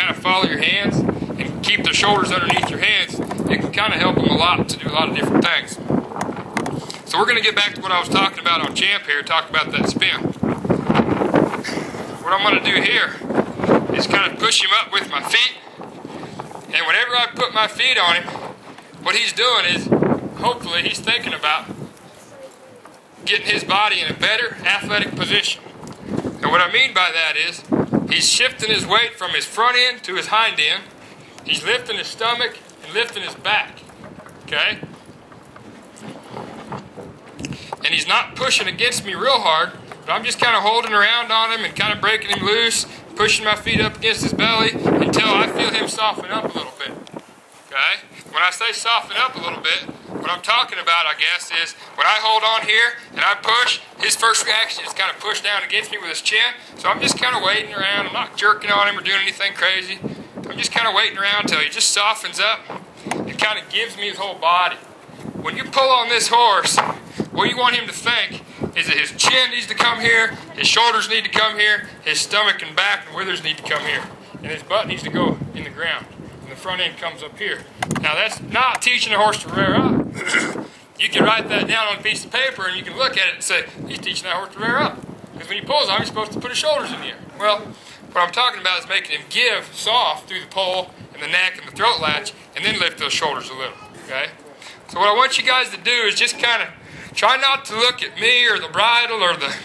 kind of follow your hands and keep the shoulders underneath your hands, it can kind of help them a lot to do a lot of different things. So we're going to get back to what I was talking about on Champ here, talk about that spin. What I'm going to do here is kind of push him up with my feet, and whenever I put my feet on him, what he's doing is, hopefully he's thinking about getting his body in a better athletic position. And what I mean by that is, he's shifting his weight from his front end to his hind end. He's lifting his stomach and lifting his back, okay? And he's not pushing against me real hard, but I'm just kind of holding around on him and kind of breaking him loose, pushing my feet up against his belly until I feel him soften up a little bit, okay? When I say soften up a little bit, what I'm talking about, I guess, is when I hold on here and I push, his first reaction is kind of push down against me with his chin. So I'm just kind of waiting around. I'm not jerking on him or doing anything crazy. I'm just kind of waiting around until he just softens up and kind of gives me his whole body. When you pull on this horse, what you want him to think is that his chin needs to come here, his shoulders need to come here, his stomach and back and withers need to come here, and his butt needs to go in the ground. The front end comes up here. Now that's not teaching a horse to rear up. You can write that down on a piece of paper and you can look at it and say, he's teaching that horse to rear up. Because when he pulls on, he's supposed to put his shoulders in the air. Well, what I'm talking about is making him give soft through the pole and the neck and the throat latch and then lift those shoulders a little, okay? So what I want you guys to do is just kind of try not to look at me or the bridle or the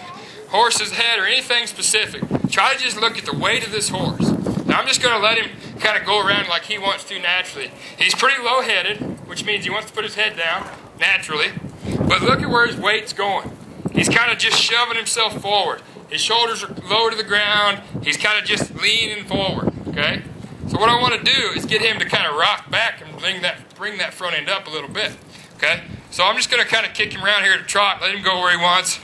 horse's head or anything specific. Try to just look at the weight of this horse. Now I'm just going to let him kind of go around like he wants to naturally. He's pretty low-headed, which means he wants to put his head down naturally. But look at where his weight's going. He's kind of just shoving himself forward. His shoulders are low to the ground. He's kind of just leaning forward, okay? So what I want to do is get him to kind of rock back and bring that front end up a little bit, okay? So I'm just going to kind of kick him around here to trot, let him go where he wants.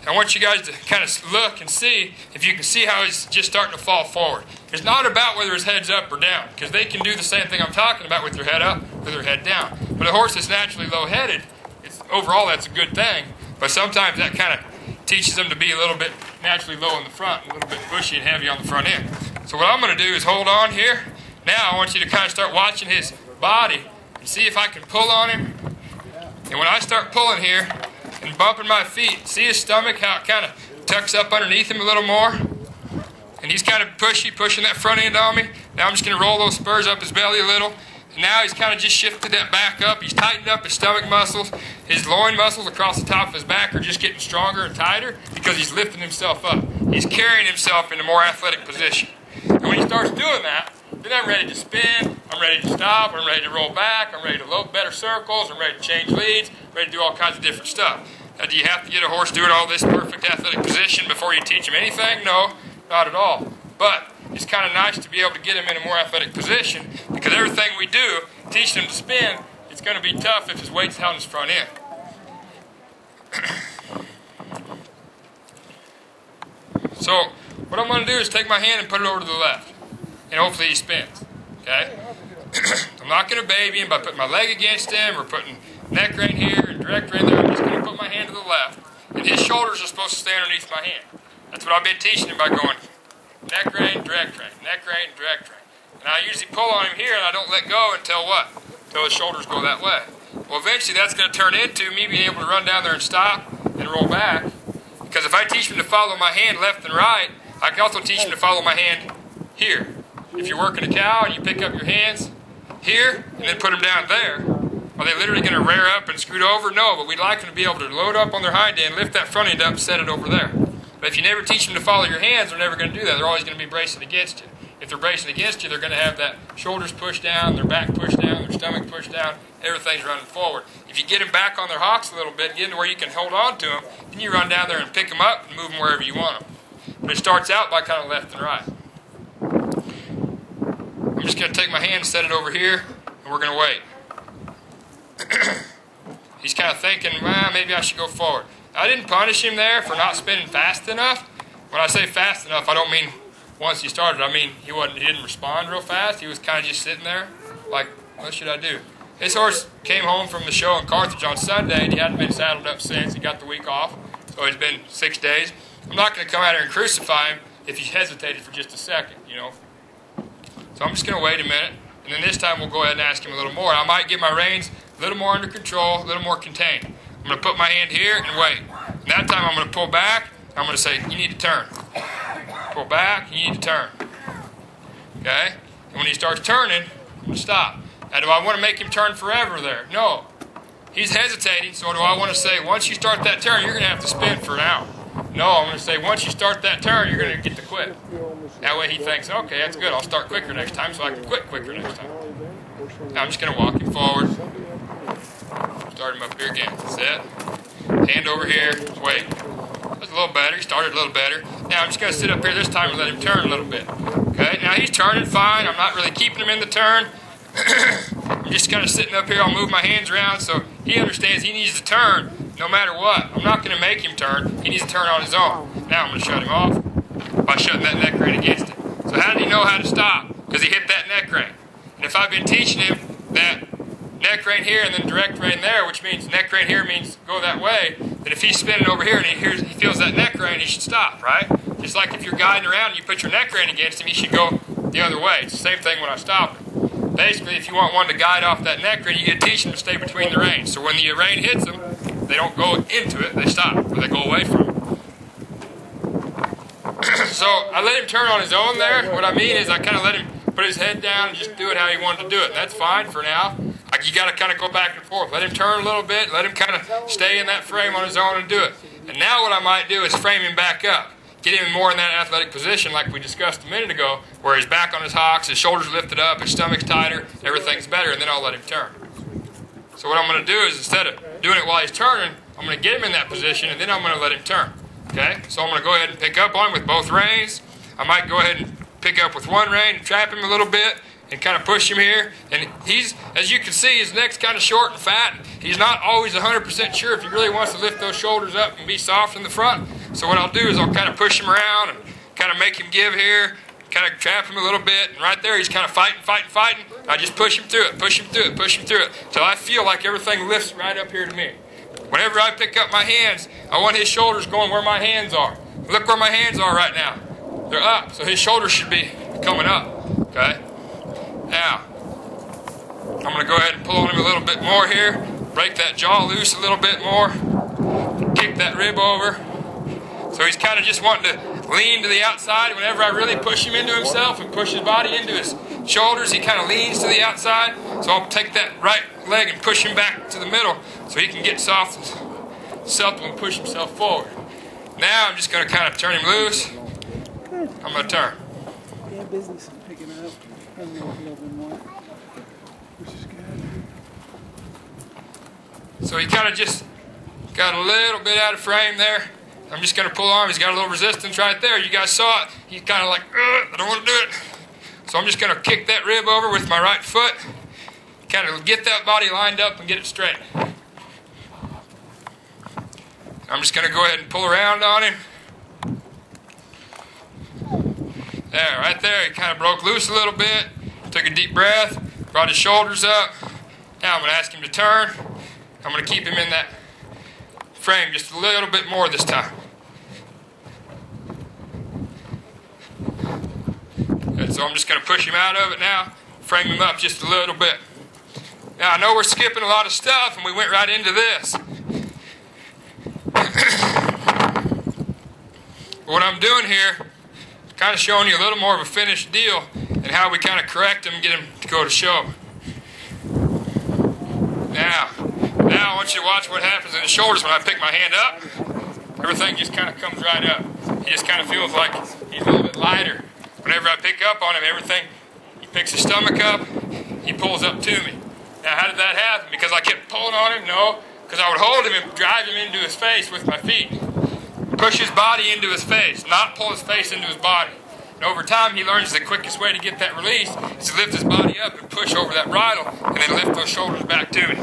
I want you guys to kind of look and see if you can see how he's just starting to fall forward. It's not about whether his head's up or down, because they can do the same thing I'm talking about with their head up or their head down. But a horse that's naturally low-headed, overall that's a good thing, but sometimes that kind of teaches them to be a little bit naturally low in the front, a little bit bushy and heavy on the front end. So what I'm going to do is hold on here. Now I want you to kind of start watching his body and see if I can pull on him. And when I start pulling here and bumping my feet, see his stomach, how it kind of tucks up underneath him a little more? And he's kind of pushy, pushing that front end on me. Now I'm just going to roll those spurs up his belly a little. And now he's kind of just shifted that back up. He's tightened up his stomach muscles. His loin muscles across the top of his back are just getting stronger and tighter because he's lifting himself up. He's carrying himself in a more athletic position. And when he starts doing that, then I'm ready to spin, I'm ready to stop, I'm ready to roll back, I'm ready to load better circles, I'm ready to change leads, I'm ready to do all kinds of different stuff. Now, do you have to get a horse doing all this perfect athletic position before you teach him anything? No, not at all. But it's kind of nice to be able to get him in a more athletic position because everything we do, teaching him to spin, it's going to be tough if his weight's held in his front end. So what I'm going to do is take my hand and put it over to the left. And hopefully he spins, okay? I'm not going to baby him by putting my leg against him or putting neck rein here and direct rein there. I'm just going to put my hand to the left. And his shoulders are supposed to stay underneath my hand. That's what I've been teaching him by going neck rein, direct rein, neck rein, direct rein. And I usually pull on him here and I don't let go until what? Until his shoulders go that way. Well, eventually that's going to turn into me being able to run down there and stop and roll back. Because if I teach him to follow my hand left and right, I can also teach him to follow my hand here. If you're working a cow and you pick up your hands here and then put them down there, are they literally going to rear up and scoot over? No, but we'd like them to be able to load up on their hind end, lift that front end up and set it over there. But if you never teach them to follow your hands, they're never going to do that. They're always going to be bracing against you. If they're bracing against you, they're going to have that shoulders pushed down, their back pushed down, their stomach pushed down, everything's running forward. If you get them back on their hocks a little bit, get them to where you can hold on to them, then you run down there and pick them up and move them wherever you want them. But it starts out by kind of left and right. I'm just going to take my hand and set it over here, and we're going to wait. He's kind of thinking, well, maybe I should go forward. I didn't punish him there for not spinning fast enough. When I say fast enough, I don't mean once he started. I mean he didn't respond real fast. He was kind of just sitting there like, what should I do? His horse came home from the show in Carthage on Sunday, and he hadn't been saddled up since. He got the week off, so it's been 6 days. I'm not going to come out here and crucify him if he hesitated for just a second, you know. So I'm just going to wait a minute, and then this time we'll go ahead and ask him a little more. I might get my reins a little more under control, a little more contained. I'm going to put my hand here and wait. And that time I'm going to pull back. I'm going to say, you need to turn. Pull back, you need to turn. Okay? And when he starts turning, I'm going to stop. Now, do I want to make him turn forever there? No. He's hesitating, so do I want to say, once you start that turn, you're going to have to spin for an hour? No, I'm going to say, once you start that turn, you're going to get to quit. That way he thinks, okay, that's good. I'll start quicker next time so I can quit quicker next time. Now I'm just going to walk him forward. Start him up here again. Set. Hand over here. Wait. That's a little better. He started a little better. Now I'm just going to sit up here this time and let him turn a little bit. Okay, now he's turning fine. I'm not really keeping him in the turn. I'm just kind of sitting up here. I'll move my hands around so he understands he needs to turn no matter what. I'm not going to make him turn. He needs to turn on his own. Now I'm going to shut him off by shutting that neck rein against it. So how did he know how to stop? Because he hit that neck rein. And if I've been teaching him that neck rein here and then direct rein there, which means neck rein here means go that way, then if he's spinning over here and he feels that neck rein, he should stop, right? Just like if you're guiding around and you put your neck rein against him, he should go the other way. It's the same thing when I stop him. Basically, if you want one to guide off that neck rein, you got to teach them to stay between the reins. So when the rein hits them, they don't go into it, they stop, or they go away from it. So I let him turn on his own there. What I mean is I kind of let him put his head down and just do it how he wanted to do it. And that's fine for now. You got to kind of go back and forth. Let him turn a little bit, let him kind of stay in that frame on his own and do it. And now what I might do is frame him back up. Get him more in that athletic position like we discussed a minute ago, where he's back on his hocks, his shoulders lifted up, his stomach's tighter, everything's better, and then I'll let him turn. So what I'm going to do is instead of doing it while he's turning, I'm going to get him in that position, and then I'm going to let him turn. Okay? So I'm going to go ahead and pick up on him with both reins. I might go ahead and pick up with one rein and trap him a little bit and kind of push him here. And he's, as you can see, his neck's kind of short and fat. He's not always 100% sure if he really wants to lift those shoulders up and be soft in the front. So what I'll do is I'll kind of push him around and kind of make him give here, kind of trap him a little bit. And right there, he's kind of fighting. I just push him through it, push him through it, till I feel like everything lifts right up here to me. Whenever I pick up my hands, I want his shoulders going where my hands are. Look where my hands are right now. They're up, so his shoulders should be coming up, okay? Now, I'm going to go ahead and pull on him a little bit more here, break that jaw loose a little bit more, kick that rib over. So he's kind of just wanting to lean to the outside. Whenever I really push him into himself and push his body into his shoulders, he kind of leans to the outside. So I'll take that right leg and push him back to the middle so he can get soft and supple and push himself forward. Now I'm just going to kind of turn him loose. I'm going to turn. Yeah, business is picking up. A little bit more, which is good. So he kind of just got a little bit out of frame there. I'm just going to pull on him. He's got a little resistance right there. You guys saw it. He's kind of like, I don't want to do it. So I'm just going to kick that rib over with my right foot. Kind of get that body lined up and get it straight. I'm just going to go ahead and pull around on him. There, right there, he kind of broke loose a little bit, took a deep breath, brought his shoulders up. Now I'm going to ask him to turn. I'm going to keep him in that frame just a little bit more this time. Good, so I'm just going to push him out of it now, frame him up just a little bit. Now I know we're skipping a lot of stuff and we went right into this. What I'm doing here, kind of showing you a little more of a finished deal and how we kind of correct him and get him to go to show. Now I want you to watch what happens in his shoulders when I pick my hand up. Everything just kind of comes right up. He just kind of feels like he's a little bit lighter. Whenever I pick up on him, everything, he picks his stomach up, he pulls up to me. Now how did that happen? Because I kept pulling on him? No, because I would hold him and drive him into his face with my feet. Push his body into his face, not pull his face into his body. And over time, he learns the quickest way to get that release is to lift his body up and push over that bridle and then lift those shoulders back to me.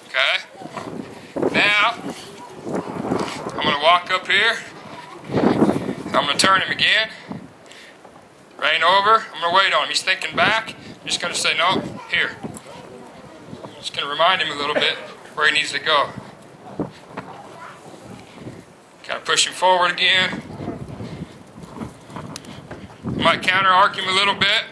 Okay? Now, I'm going to walk up here. I'm going to turn him again. Rein over. I'm going to wait on him. He's thinking back. I'm just going to say, no, here. Just going to remind him a little bit where he needs to go. Kind of push him forward again. Might counter arc him a little bit.